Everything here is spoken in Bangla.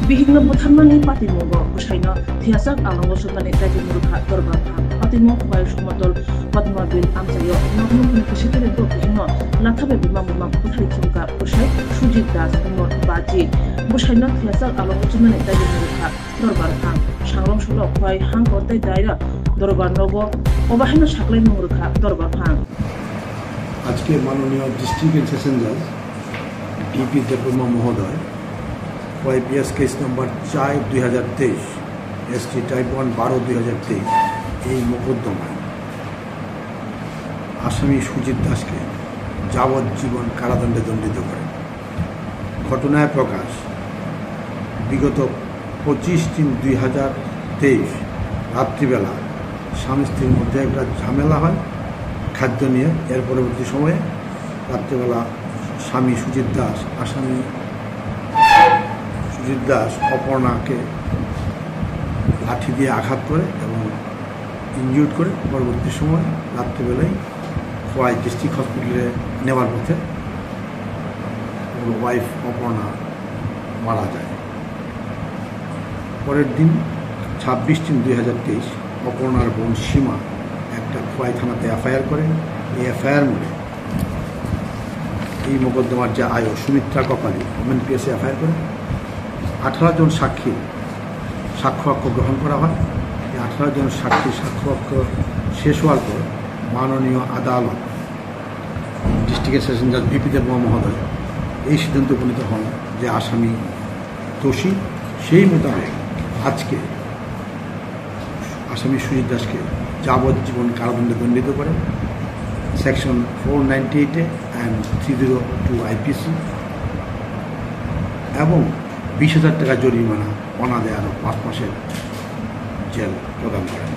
Bihingna buthamani patimogo busaina thiasak alango sotani tajimurukha torbakha patimo bayu sumatol patmabil amsayo noknokni kisitere do bihingno lathabe bimamuma buthari khimka busai sujit das umor baji busaina thiasak alango sotani tajimurukha torbakha sangrong solo khwai hangkortai daira দরবার নব অবাহন সাকলাই মরুখা দরবার ফাং আজকে মাননীয় ডিস্ট্রিক্ট সেশন জজ ডিপি দেববর্মা মহোদয় ওয়াইপিএস কেস নম্বর 4/2023 এসটি টাইপ 1 12/2023 এই মোকদ্দমায় আসামি সুজিত দাসকে যাবজ্জীবন কারাদণ্ডে দণ্ডিত করেন। ঘটনায় প্রকাশ বিগত 25/3/2023 রাত্রিবেলা স্বামী স্ত্রীর মধ্যে একটা ঝামেলা হয় খাদ্য নিয়ে। এর পরবর্তী সময়ে রাত্রিবেলা স্বামী সুজিত দাস আসামি সুজিত দাস অপর্ণাকে লাঠি দিয়ে আঘাত করে এবং ইনজিউর্ড করে পরবর্তী সময় রাত্রিবেলায় খোয়াই ডিস্ট্রিক্ট হসপিটালে নেওয়ার পথে ওর ওয়াইফ অপর্ণা মারা যায়। পরের দিন 26/3/2023 অপর্ণার বোন সীমা একটা খোয়াই থানাতে এফআইআর করে। এই এফআইআর মূলে এই মোকদ্দমার যে আয়ো সুমিত্রা কপালি ওমেন পিএসে এফআইআর করে 18 জন সাক্ষীর সাক্ষ্য বাক্য গ্রহণ করা হয়। এই 18 জন সাক্ষীর সাক্ষ্য বাক্য শেষ হওয়ার পর মাননীয় আদালত ডিস্ট্রিক্ট সেশন জজ বিপি দেববর্মা মহোদয় এই সিদ্ধান্ত উপনীত হন যে আসামি দোষী। সেই মোতাবেক আজকে আসামি সুজিত দাসকে যাবজ্জীবন কারাদণ্ডে দণ্ডিত করে সেকশন 498 অ্যান্ড 302 আইপিসি এবং 20,000 টাকা জরিমানা অনাদায়ে আরও 5 মাসের জেল প্রদান করেন।